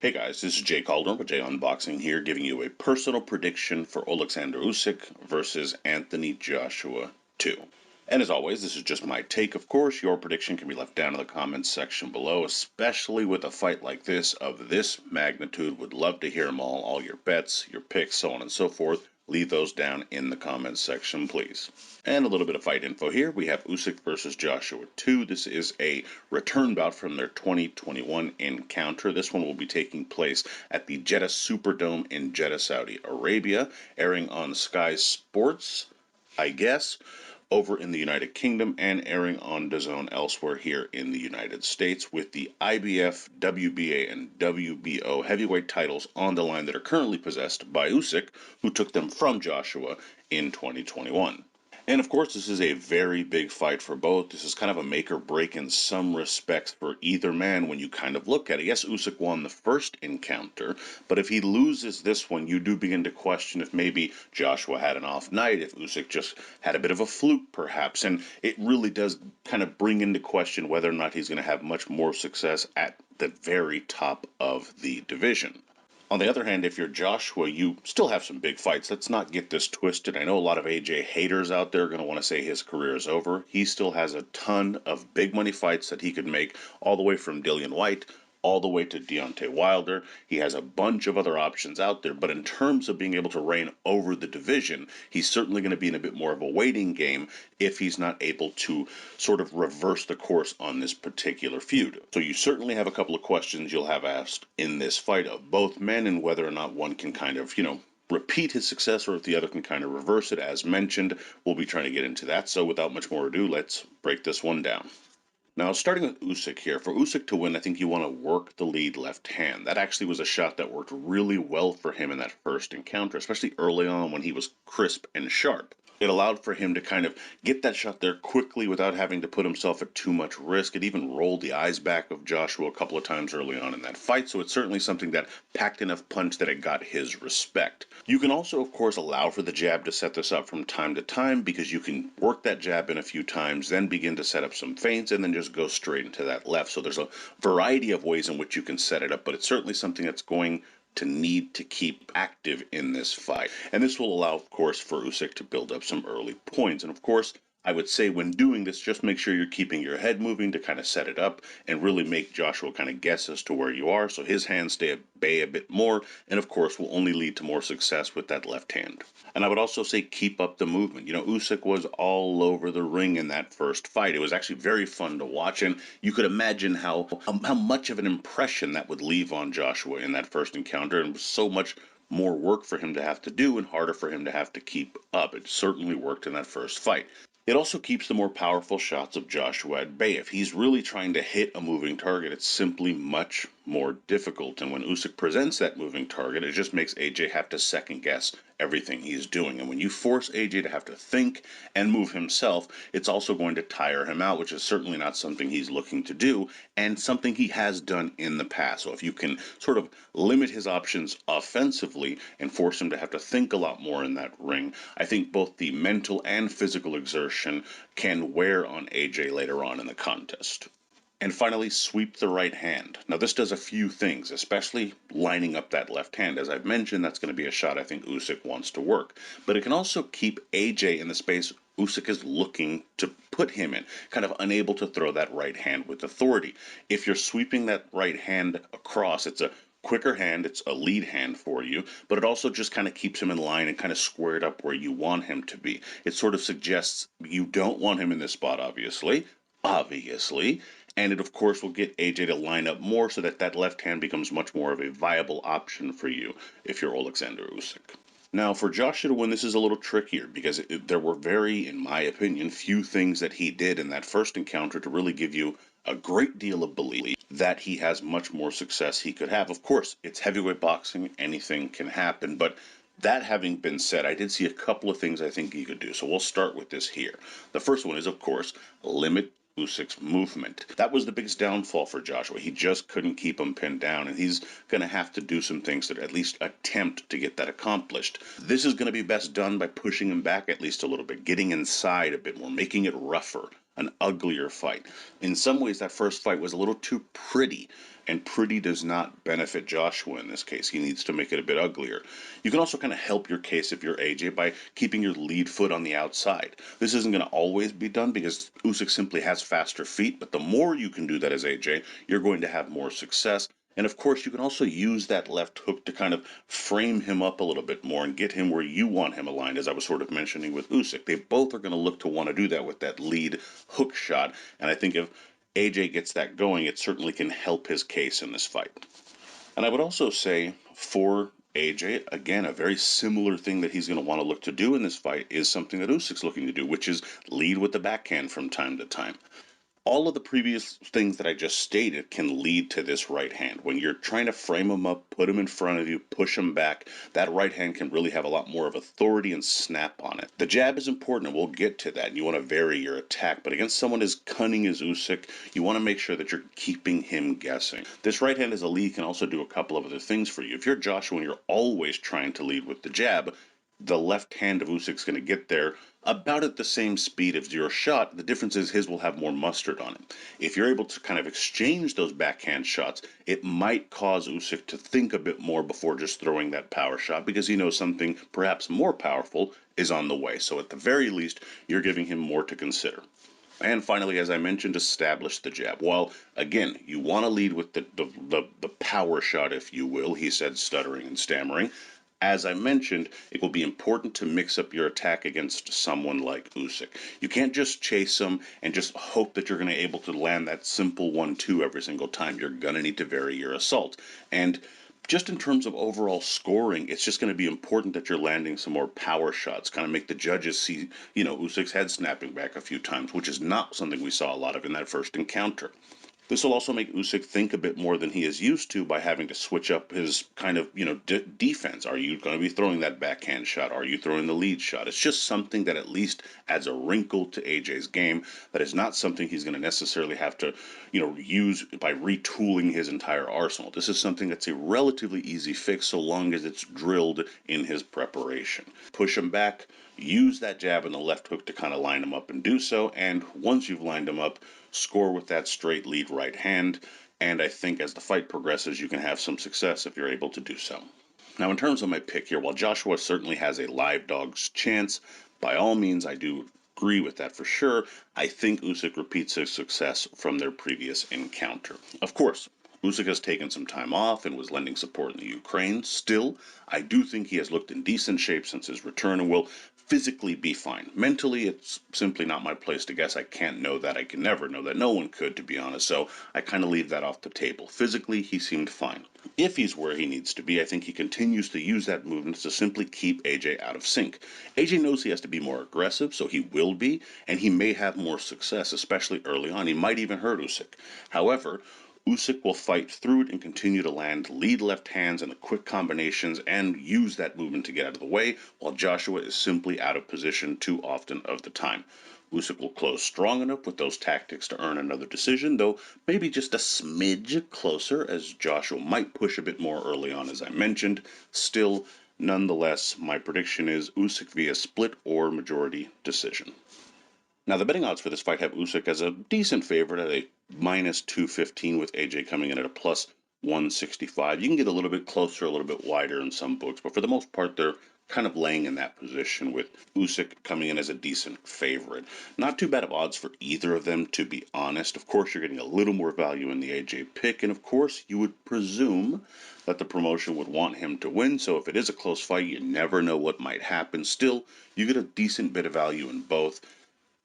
Hey guys, this is Jay Calderon with Jay Unboxing here, giving you a personal prediction for Oleksandr Usyk versus Anthony Joshua 2. And as always, this is just my take, of course. Your prediction can be left down in the comments section below, especially with a fight like this of this magnitude. Would love to hear them all your bets, your picks, so on and so forth. Leave those down in the comments section, please. And a little bit of fight info here. We have Usyk versus Joshua 2. This is a return bout from their 2021 encounter. This one will be taking place at the JEDDAH Superdome in Jeddah, Saudi Arabia, airing on Sky Sports, I guess, over in the United Kingdom, and airing on DAZN elsewhere here in the United States, with the IBF, WBA, and WBO heavyweight titles on the line that are currently possessed by Usyk, who took them from Joshua in 2021. And of course, this is a very big fight for both. This is kind of a make or break in some respects for either man when you kind of look at it. Yes, Usyk won the first encounter, but if he loses this one, you do begin to question if maybe Joshua had an off night, if Usyk just had a bit of a fluke perhaps. And it really does kind of bring into question whether or not he's going to have much more success at the very top of the division. On the other hand, if you're Joshua, you still have some big fights. Let's not get this twisted. I know a lot of AJ haters out there are going to want to say his career is over. He still has a ton of big money fights that he could make, all the way from Dillian White all the way to Deontay Wilder. He has a bunch of other options out there, but in terms of being able to reign over the division, he's certainly going to be in a bit more of a waiting game if he's not able to sort of reverse the course on this particular feud. So you certainly have a couple of questions you'll have asked in this fight of both men, and whether or not one can kind of, repeat his success, or if the other can kind of reverse it. As mentioned, we'll be trying to get into that. So without much more ado, let's break this one down. Now, starting with Usyk here, for Usyk to win, I think you want to work the lead left hand. That actually was a shot that worked really well for him in that first encounter, especially early on when he was crisp and sharp. It allowed for him to kind of get that shot there quickly without having to put himself at too much risk. It even rolled the eyes back of Joshua a couple of times early on in that fight, so it's certainly something that packed enough punch that it got his respect. You can also, of course, allow for the jab to set this up from time to time, because you can work that jab in a few times, then begin to set up some feints, and then just go straight into that left. So there's a variety of ways in which you can set it up, but it's certainly something that's going to need to keep active in this fight. And this will allow, of course, for Usyk to build up some early points. And of course, I would say when doing this, just make sure you're keeping your head moving to kind of set it up and really make Joshua kind of guess as to where you are, so his hands stay at bay a bit more, and of course will only lead to more success with that left hand. And I would also say keep up the movement. Usyk was all over the ring in that first fight. It was actually very fun to watch, and you could imagine how much of an impression that would leave on Joshua in that first encounter, and so much more work for him to have to do and harder for him to have to keep up. It certainly worked in that first fight. It also keeps the more powerful shots of Joshua at bay. If he's really trying to hit a moving target, it's simply much more difficult. And when Usyk presents that moving target, it just makes AJ have to second guess everything he's doing. And when you force AJ to have to think and move himself, it's also going to tire him out, which is certainly not something he's looking to do, and something he has done in the past. So if you can sort of limit his options offensively and force him to have to think a lot more in that ring, I think both the mental and physical exertion can wear on AJ later on in the contest. And finally, sweep the right hand. Now, this does a few things, especially lining up that left hand. As I've mentioned, that's going to be a shot I think Usyk wants to work. But it can also keep AJ in the space Usyk is looking to put him in, kind of unable to throw that right hand with authority. If you're sweeping that right hand across, it's a quicker hand, it's a lead hand for you, but it also just kind of keeps him in line and kind of squared up where you want him to be. It sort of suggests you don't want him in this spot, obviously, and it of course will get AJ to line up more so that that left hand becomes much more of a viable option for you if you're Oleksandr Usyk. Now, for Joshua to win, this is a little trickier because there were very, in my opinion, few things that he did in that first encounter to really give you a great deal of belief that he has much more success he could have. Of course, it's heavyweight boxing, anything can happen, but that having been said, I did see a couple of things I think he could do, so we'll start with this here. The first one is, of course, limit Usyk's movement. That was the biggest downfall for Joshua. He just couldn't keep him pinned down, and he's going to have to do some things to at least attempt to get that accomplished. This is going to be best done by pushing him back at least a little bit, getting inside a bit more, making it rougher, an uglier fight. In some ways, that first fight was a little too pretty. and pretty does not benefit Joshua in this case. He needs to make it a bit uglier. You can also kind of help your case if you're AJ by keeping your lead foot on the outside. This isn't going to always be done because Usyk simply has faster feet, but the more you can do that as AJ, you're going to have more success. And of course, you can also use that left hook to kind of frame him up a little bit more and get him where you want him aligned, as I was sort of mentioning with Usyk. They both are going to look to want to do that with that lead hook shot. And I think if AJ gets that going, it certainly can help his case in this fight. And I would also say for AJ, again, a very similar thing that he's going to want to look to do in this fight is something that Usyk's looking to do, which is lead with the backhand from time to time. All of the previous things that I just stated can lead to this right hand. When you're trying to frame them up, put them in front of you, push them back, that right hand can really have a lot more of authority and snap on it. The jab is important, and we'll get to that. You want to vary your attack, but against someone as cunning as Usyk, you want to make sure that you're keeping him guessing. This right hand as a lead can also do a couple of other things for you. If you're Joshua and you're always trying to lead with the jab, the left hand of Usyk's going to get there about at the same speed as your shot. The difference is his will have more mustard on it. If you're able to kind of exchange those backhand shots, it might cause Usyk to think a bit more before just throwing that power shot because he knows something perhaps more powerful is on the way. So at the very least, you're giving him more to consider. And finally, as I mentioned, establish the jab. While, again, you want to lead with the power shot, if you will, he said, stuttering and stammering. As I mentioned, it will be important to mix up your attack against someone like Usyk. You can't just chase him and just hope that you're going to be able to land that simple 1-2 every single time. You're going to need to vary your assault. And just in terms of overall scoring, it's just going to be important that you're landing some more power shots, kind of make the judges see, Usyk's head snapping back a few times, which is not something we saw a lot of in that first encounter. This will also make Usyk think a bit more than he is used to by having to switch up his kind of, defense. Are you going to be throwing that backhand shot? Are you throwing the lead shot? It's just something that at least adds a wrinkle to AJ's game that is not something he's going to necessarily have to, use by retooling his entire arsenal. This is something that's a relatively easy fix so long as it's drilled in his preparation. Push him back, use that jab and the left hook to kind of line him up and do so, and once you've lined him up, score with that straight lead right hand, and I think as the fight progresses, you can have some success if you're able to do so. Now, in terms of my pick here, while Joshua certainly has a live dog's chance, by all means, I do agree with that for sure. I think Usyk repeats his success from their previous encounter. Of course, Usyk has taken some time off and was lending support in the Ukraine. Still, I do think he has looked in decent shape since his return and will physically be fine. Mentally, it's simply not my place to guess. I can't know that. I can never know that. No one could, to be honest. So I kind of leave that off the table. Physically, he seemed fine. If he's where he needs to be, I think he continues to use that movement to simply keep AJ out of sync. AJ knows he has to be more aggressive, so he will be, and he may have more success, especially early on. He might even hurt Usyk. However, Usyk will fight through it and continue to land lead left hands and the quick combinations and use that movement to get out of the way, while Joshua is simply out of position too often of the time. Usyk will close strong enough with those tactics to earn another decision, though maybe just a smidge closer, as Joshua might push a bit more early on, as I mentioned. Still, nonetheless, my prediction is Usyk via split or majority decision. Now, the betting odds for this fight have Usyk as a decent favorite at a minus 215 with AJ coming in at a plus 165. You can get a little bit closer, a little bit wider in some books, but for the most part, they're kind of laying in that position with Usyk coming in as a decent favorite. Not too bad of odds for either of them, to be honest. Of course, you're getting a little more value in the AJ pick, and of course, you would presume that the promotion would want him to win, so if it is a close fight, you never know what might happen. Still, you get a decent bit of value in both.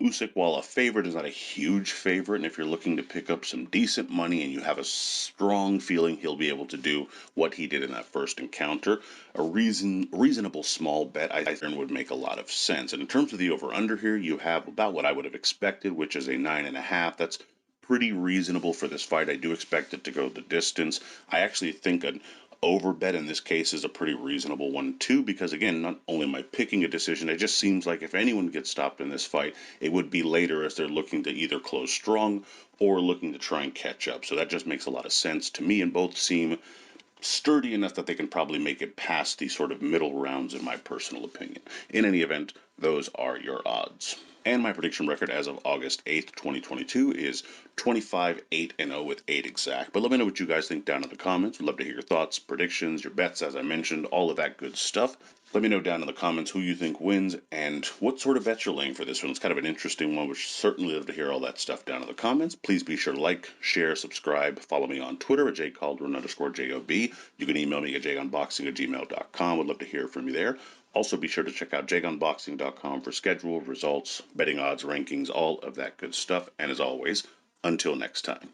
Usyk, while a favorite, is not a huge favorite, and if you're looking to pick up some decent money and you have a strong feeling he'll be able to do what he did in that first encounter, a reasonable small bet I think would make a lot of sense. And in terms of the over-under here, you have about what I would have expected, which is a 9.5. That's pretty reasonable for this fight. I do expect it to go the distance. I actually think an over bet in this case is a pretty reasonable one too, because again, not only am I picking a decision, it just seems like if anyone gets stopped in this fight, it would be later as they're looking to either close strong or looking to try and catch up. So that just makes a lot of sense to me, and both seem sturdy enough that they can probably make it past these sort of middle rounds in my personal opinion. In any event, those are your odds. And my prediction record as of August 8th, 2022 is 25-8-0 with 8 exact. But let me know what you guys think down in the comments. We'd love to hear your thoughts, predictions, your bets, as I mentioned, all of that good stuff. Let me know down in the comments who you think wins and what sort of bets you're laying for this one. It's kind of an interesting one, which certainly love to hear all that stuff down in the comments. Please be sure to like, share, subscribe, follow me on Twitter at jcaldwin_JOB. You can email me at jagunboxing@gmail.com. Would love to hear from you there. Also, be sure to check out jagunboxing.com for schedule, results, betting odds, rankings, all of that good stuff. And as always, until next time.